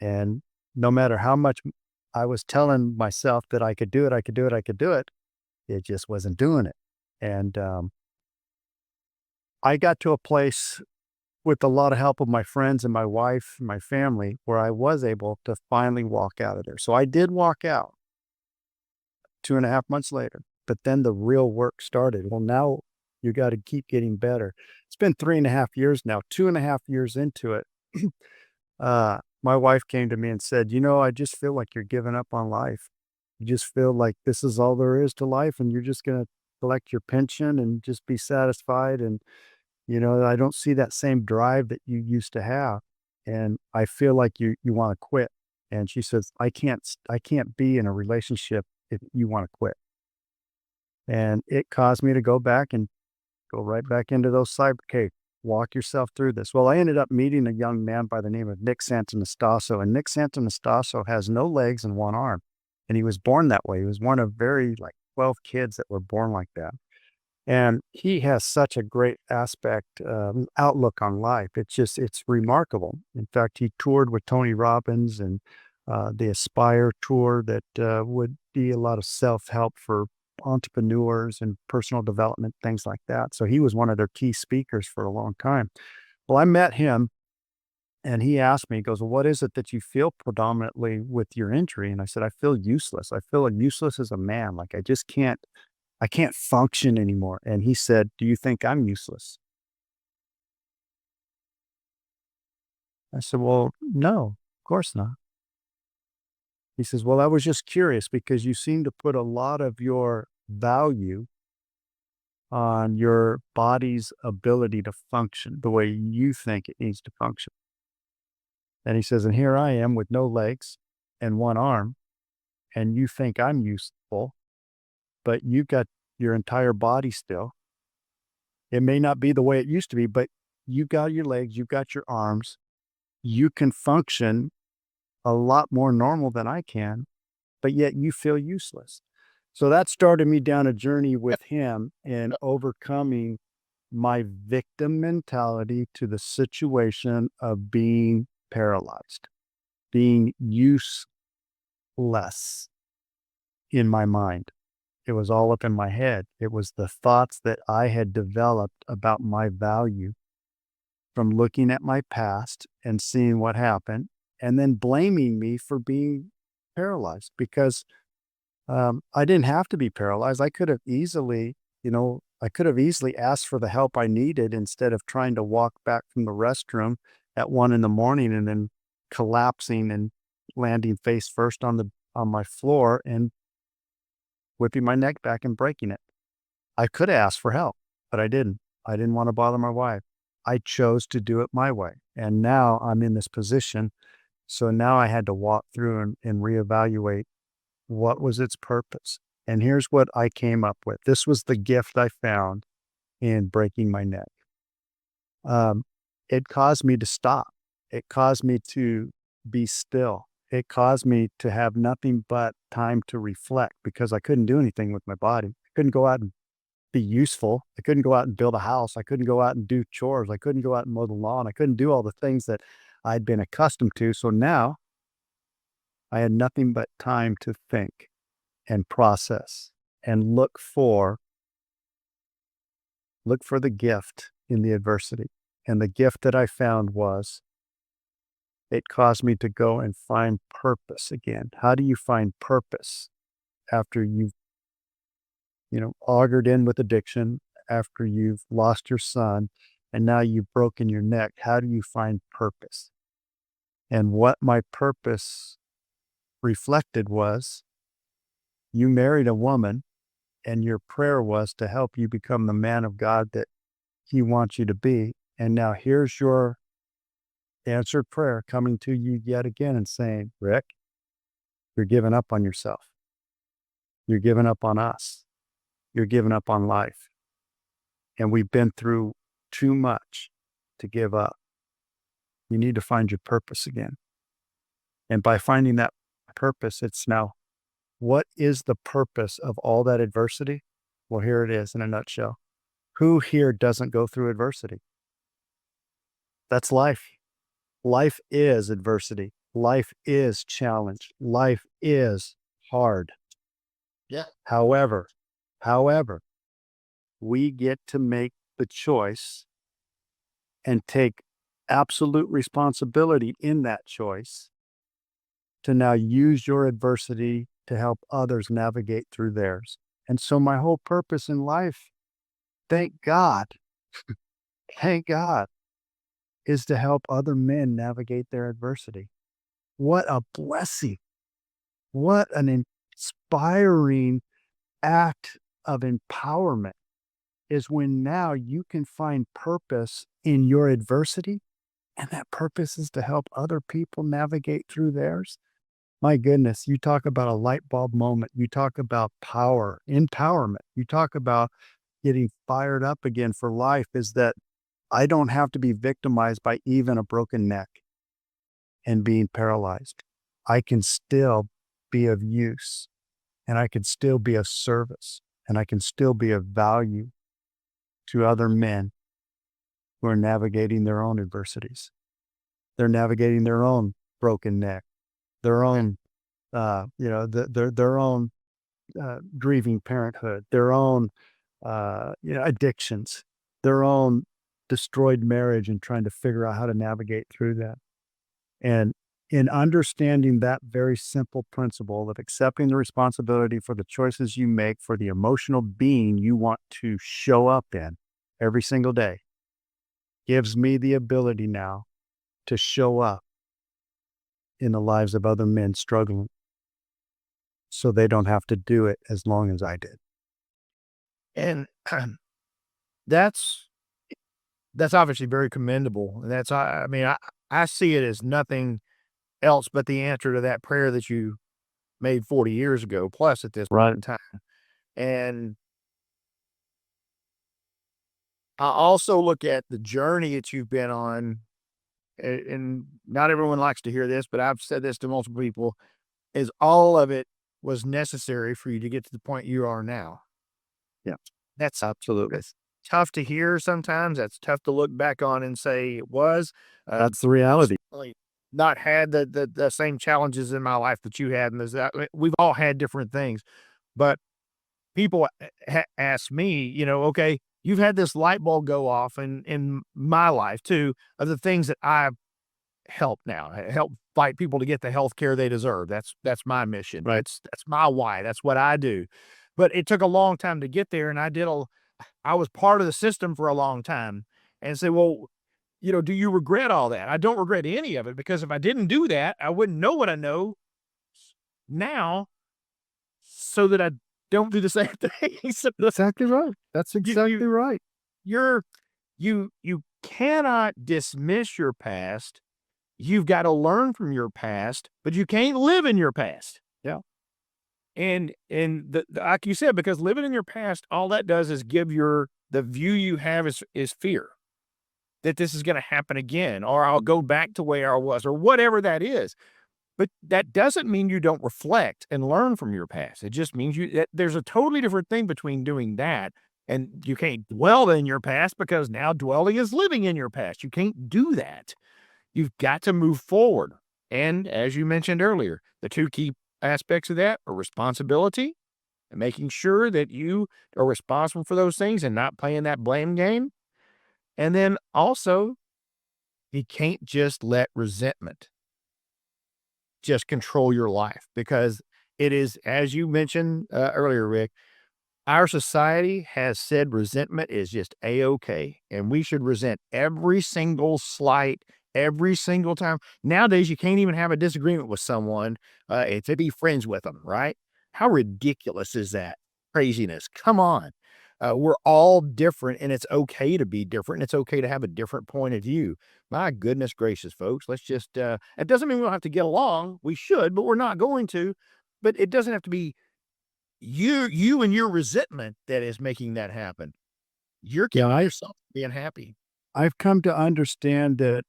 [SPEAKER 2] And no matter how much I was telling myself that I could do it, I could do it, I could do it, it just wasn't doing it. And I got to a place with a lot of help of my friends and my wife, and my family, where I was able to finally walk out of there. So I did walk out 2.5 months later, but then the real work started. Well, now you got to keep getting better. It's been 3.5 years now, 2.5 years into it. My wife came to me and said, I just feel like you're giving up on life. You just feel like this is all there is to life, and you're just going to collect your pension and just be satisfied. And, I don't see that same drive that you used to have. And I feel like you want to quit. And she says, I can't be in a relationship if you want to quit. And it caused me to go back and go right back into those cyber. Okay, walk yourself through this. Well, I ended up meeting a young man by the name of Nick Santanastasso, and Nick Santanastasso has no legs and one arm. And he was born that way. He was one of very 12 kids that were born like that. And he has such a great outlook on life. It's remarkable. In fact, he toured with Tony Robbins and the Aspire tour that would be a lot of self-help for entrepreneurs and personal development, things like that. So he was one of their key speakers for a long time. Well, I met him and he asked me, he goes, well, what is it that you feel predominantly with your injury? And I said, I feel useless. I feel useless as a man. Like I can't function anymore. And he said, do you think I'm useless? I said, well, no, of course not. He says, well, I was just curious because you seem to put a lot of your value on your body's ability to function the way you think it needs to function. And he says, and here I am with no legs and one arm, and you think I'm useful, but you got your entire body still. It may not be the way it used to be, but you got your legs, you've got your arms. You can function a lot more normal than I can, but yet you feel useless. So that started me down a journey with him in overcoming my victim mentality to the situation of being paralyzed, being useless in my mind. It was all up in my head. It was the thoughts that I had developed about my value from looking at my past and seeing what happened, and then blaming me for being paralyzed because I didn't have to be paralyzed. I could have easily, asked for the help I needed instead of trying to walk back from the restroom at 1 a.m. and then collapsing and landing face first on my floor and whipping my neck back and breaking it. I could have asked for help, but I didn't. I didn't want to bother my wife. I chose to do it my way. And now I'm in this position. So now I had to walk through and reevaluate what was its purpose. And here's what I came up with. This was the gift I found in breaking my neck. It caused me to stop. It caused me to be still. It caused me to have nothing but time to reflect because I couldn't do anything with my body. I couldn't go out and be useful. I couldn't go out and build a house. I couldn't go out and do chores. I couldn't go out and mow the lawn. I couldn't do all the things that I'd been accustomed to. So now I had nothing but time to think and process and look for the gift in the adversity. And the gift that I found was it caused me to go and find purpose again. How do you find purpose after you've augured in with addiction, after you've lost your son, and now you've broken your neck? How do you find purpose? And what my purpose reflected was you married a woman and your prayer was to help you become the man of God that he wants you to be. And now here's your answered prayer coming to you yet again and saying, Rick, you're giving up on yourself. You're giving up on us. You're giving up on life. And we've been through too much to give up. You need to find your purpose again. And by finding that purpose, it's now, what is the purpose of all that adversity? Well, here it is in a nutshell. Who here doesn't go through adversity? That's life. Life is adversity. Life is challenge. Life is hard.
[SPEAKER 1] Yeah.
[SPEAKER 2] However, we get to make the choice and take absolute responsibility in that choice to now use your adversity to help others navigate through theirs. And so my whole purpose in life, thank God, is to help other men navigate their adversity. What a blessing. What an inspiring act of empowerment is when now you can find purpose in your adversity, and that purpose is to help other people navigate through theirs. My goodness, you talk about a light bulb moment. You talk about power, empowerment. You talk about getting fired up again for life is that I don't have to be victimized by even a broken neck and being paralyzed. I can still be of use, and I can still be of service, and I can still be of value to other men who are navigating their own adversities. They're navigating their own broken neck, their own, their own grieving parenthood, their own, addictions, their own destroyed marriage, and trying to figure out how to navigate through that. And in understanding that very simple principle of accepting the responsibility for the choices you make for the emotional being you want to show up in every single day, gives me the ability now to show up in the lives of other men struggling so they don't have to do it as long as I did.
[SPEAKER 3] And that's obviously very commendable. And I see it as nothing else but the answer to that prayer that you made 40 years ago, plus at this point in time. And I also look at the journey that you've been on, and not everyone likes to hear this, but I've said this to multiple people, is all of it was necessary for you to get to the point you are now.
[SPEAKER 2] Yeah.
[SPEAKER 3] That's
[SPEAKER 2] Absolutely.
[SPEAKER 3] tough to hear sometimes. That's tough to look back on and say it was.
[SPEAKER 2] That's the reality.
[SPEAKER 3] Certainly not had the same challenges in my life that you had, and we've all had different things. But people ask me, okay, you've had this light bulb go off in my life too, of the things that I've helped now. I help fight people to get the health care they deserve. That's my mission.
[SPEAKER 2] Right.
[SPEAKER 3] That's my why. That's what I do. But it took a long time to get there, and I was part of the system for a long time, and say, well, do you regret all that? I don't regret any of it, because if I didn't do that, I wouldn't know what I know now, so that I don't do the same thing. So
[SPEAKER 2] Exactly right. That's
[SPEAKER 3] you
[SPEAKER 2] exactly
[SPEAKER 3] you
[SPEAKER 2] right.
[SPEAKER 3] you're you cannot dismiss your past. You've got to learn from your past, but you can't live in your past.
[SPEAKER 2] Yeah.
[SPEAKER 3] And like you said, because living in your past, all that does is give the view you have is fear that this is going to happen again, or I'll go back to where I was, or whatever that is. But that doesn't mean you don't reflect and learn from your past. It just means there's a totally different thing between doing that, and you can't dwell in your past, because now dwelling is living in your past. You can't do that. You've got to move forward. And as you mentioned earlier, the two key aspects of that are responsibility and making sure that you are responsible for those things and not playing that blame game. And then also, you can't just let resentment just control your life, because it is, as you mentioned earlier, Rick, our society has said resentment is just a-okay, and we should resent every single slight, every single time. Nowadays, you can't even have a disagreement with someone to be friends with them, right? How ridiculous is that craziness? Come on. We're all different, and it's okay to be different. And it's okay to have a different point of view. My goodness gracious, folks. Let's just, it doesn't mean we don't have to get along. We should, but we're not going to. But it doesn't have to be you and your resentment that is making that happen. You're
[SPEAKER 2] Yeah.
[SPEAKER 3] keeping yourself from being happy.
[SPEAKER 2] I've come to understand that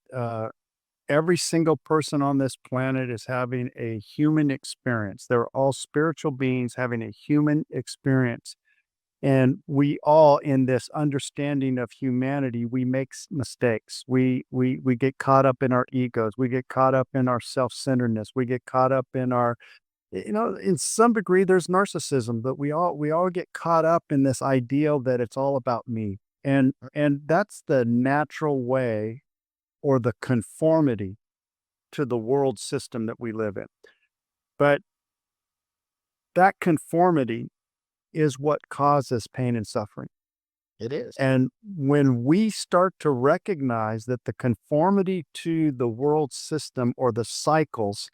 [SPEAKER 2] every single person on this planet is having a human experience. They're all spiritual beings having a human experience. And we all, in this understanding of humanity, we make mistakes. We get caught up in our egos. We get caught up in our self-centeredness. We get caught up in our, in some degree, there's narcissism, but we all get caught up in this ideal that it's all about me. And that's the natural way, or the conformity to the world system that we live in. But that conformity is what causes pain and suffering.
[SPEAKER 3] It is.
[SPEAKER 2] And when we start to recognize that the conformity to the world system, or the cycles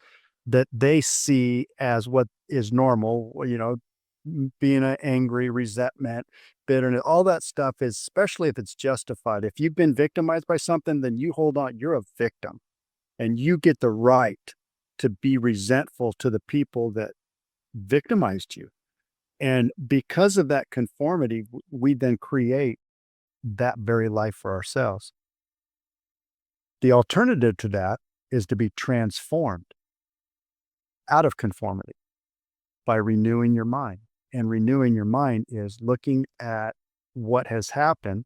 [SPEAKER 2] that they see as what is normal, being angry, resentment, bitterness, all that stuff is, especially if it's justified. If you've been victimized by something, then you hold on, you're a victim, and you get the right to be resentful to the people that victimized you. And because of that conformity, we then create that very life for ourselves. The alternative to that is to be transformed out of conformity by renewing your mind. And renewing your mind is looking at what has happened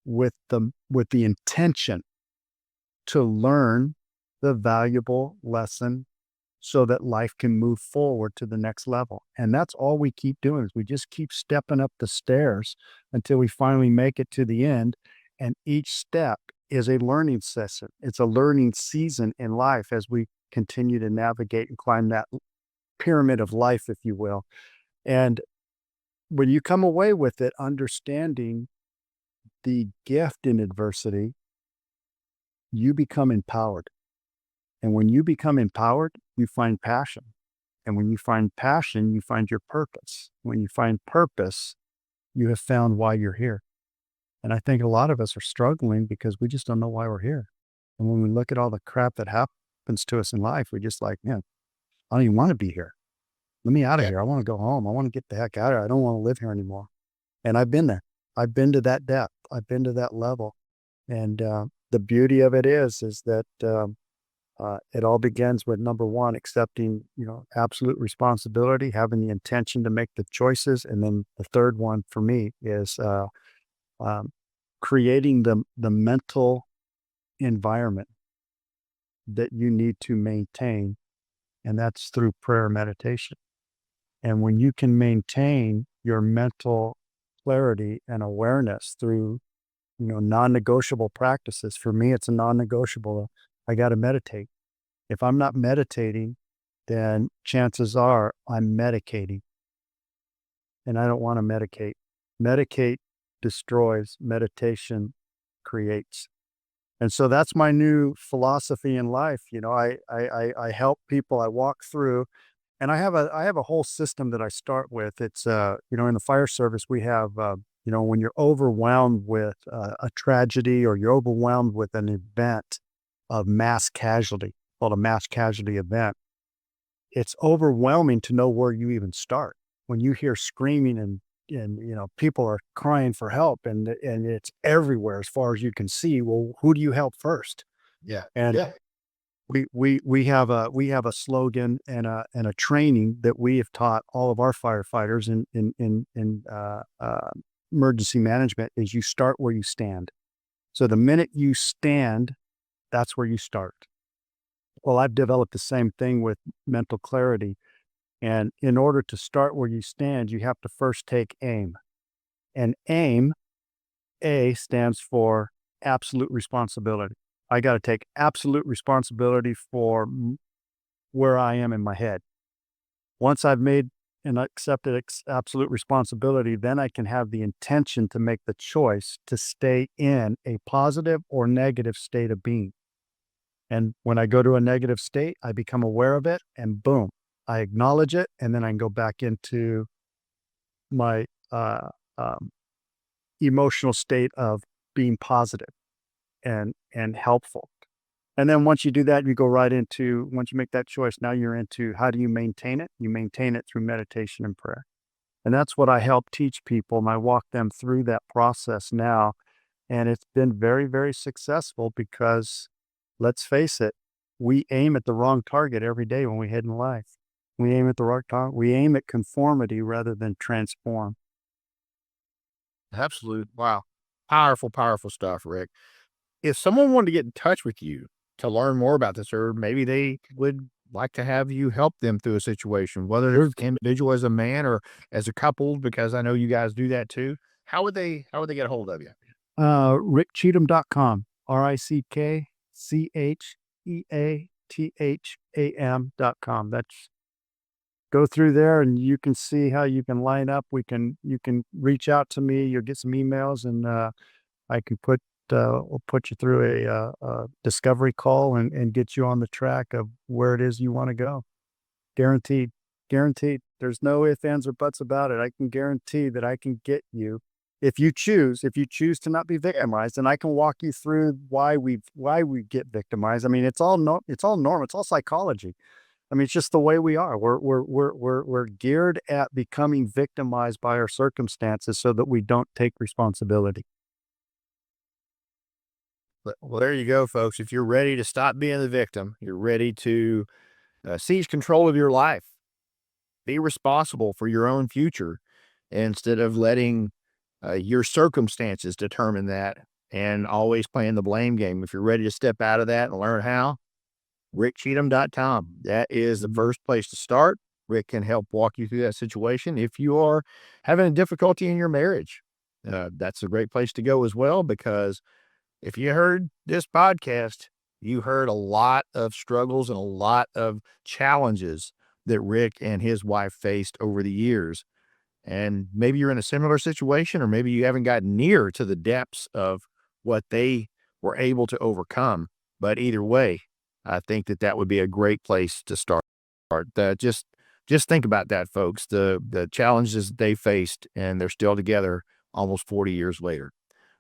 [SPEAKER 2] with the intention to learn the valuable lesson so that life can move forward to the next level. And that's all we keep doing is we just keep stepping up the stairs until we finally make it to the end. And each step is a learning session. It's a learning season in life as we continue to navigate and climb that pyramid of life, if you will. And when you come away with it, understanding the gift in adversity, you become empowered. And when you become empowered, you find passion. And when you find passion, you find your purpose. When you find purpose, you have found why you're here. And I think a lot of us are struggling because we just don't know why we're here. And when we look at all the crap that happens to us in life, we're just like, man, I don't even want to be here. Let me out of here. I want to go home. I want to get the heck out of here. I don't want to live here anymore. And I've been there. I've been to that depth. I've been to that level. And the beauty of it is that it all begins with number one, accepting, absolute responsibility, having the intention to make the choices. And then the third one for me is creating the mental environment that you need to maintain. And that's through prayer and meditation. And when you can maintain your mental clarity and awareness through, non-negotiable practices, for me, it's a non-negotiable. I got to meditate. If I'm not meditating, then chances are I'm medicating. And I don't want to medicate. Medicate destroys, meditation creates. And so that's my new philosophy in life. I help people, I walk through, and I have a whole system that I start with. It's, in the fire service, we have, when you're overwhelmed with a tragedy or you're overwhelmed with an event of mass casualty, called a mass casualty event, it's overwhelming to know where you even start. When you hear screaming and people are crying for help and it's everywhere as far as you can see, well, who do you help first?
[SPEAKER 1] Yeah.
[SPEAKER 2] And
[SPEAKER 1] Yeah.
[SPEAKER 2] we have a slogan and a training that we have taught all of our firefighters in emergency management is you start where you stand. So the minute you stand, that's where you start. Well, I've developed the same thing with mental clarity. And in order to start where you stand, you have to first take aim. And aim, A, stands for absolute responsibility. I got to take absolute responsibility for where I am in my head. Once I've made and accepted absolute responsibility, then I can have the intention to make the choice to stay in a positive or negative state of being. And when I go to a negative state, I become aware of it and boom, I acknowledge it. And then I can go back into my emotional state of being positive and helpful. And then once you do that, you go right into, once you make that choice, now you're into how do you maintain it? You maintain it through meditation and prayer. And that's what I help teach people. And I walk them through that process now. And it's been very, very successful because let's face it, we aim at the wrong target every day when we head in life. We aim at the wrong target. We aim at conformity rather than transform.
[SPEAKER 3] Absolute. Wow. Powerful, powerful stuff, Rick. If someone wanted to get in touch with you to learn more about this, or maybe they would like to have you help them through a situation, whether it's individual as a man or as a couple, because I know you guys do that too. How would they get a hold of you?
[SPEAKER 2] RickCheatham.com, RickCheatham.com. That's go through there and you can see how you can line up. You can reach out to me. You'll get some emails and I can we'll put you through a discovery call and get you on the track of where it is you want to go. Guaranteed. There's no ifs, ands, or buts about it. I can guarantee that I can get you if you choose to not be victimized, and I can walk you through why we get victimized. I mean, it's all normal. It's all psychology. I mean, it's just the way we are. We're geared at becoming victimized by our circumstances so that we don't take responsibility.
[SPEAKER 3] Well, there you go, folks. If you're ready to stop being the victim, you're ready to seize control of your life, be responsible for your own future instead of letting your circumstances determine that and always playing the blame game. If you're ready to step out of that and learn how, rickcheatham.com. That is the first place to start. Rick can help walk you through that situation. If you are having a difficulty in your marriage, that's a great place to go as well, because if you heard this podcast, you heard a lot of struggles and a lot of challenges that Rick and his wife faced over the years. And maybe you're in a similar situation, or maybe you haven't gotten near to the depths of what they were able to overcome. But either way, I think that would be a great place to start. Just think about that, folks. The challenges that they faced, and they're still together almost 40 years later.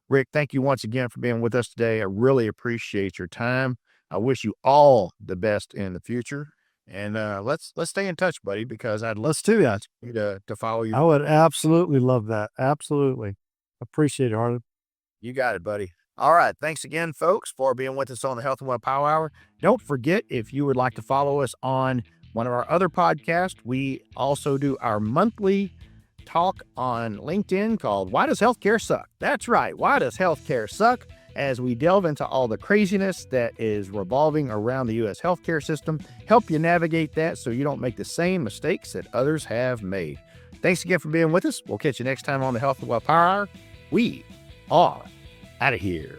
[SPEAKER 3] Rick, thank you once again for being with us today. I really appreciate your time. I wish you all the best in the future. And let's stay in touch, buddy, because I'd love
[SPEAKER 2] Let's do that.
[SPEAKER 3] you to follow you.
[SPEAKER 2] I would absolutely love that. Absolutely. Appreciate it, Harlan.
[SPEAKER 3] You got it, buddy. All right. Thanks again, folks, for being with us on the Health and Well Power Hour. Don't forget, if you would like to follow us on one of our other podcasts, we also do our monthly talk on LinkedIn called Why Does Healthcare Suck? That's right. Why Does Healthcare Suck? As we delve into all the craziness that is revolving around the U.S. healthcare system, help you navigate that so you don't make the same mistakes that others have made. Thanks again for being with us. We'll catch you next time on the Health and Well Power Hour. We are out of here.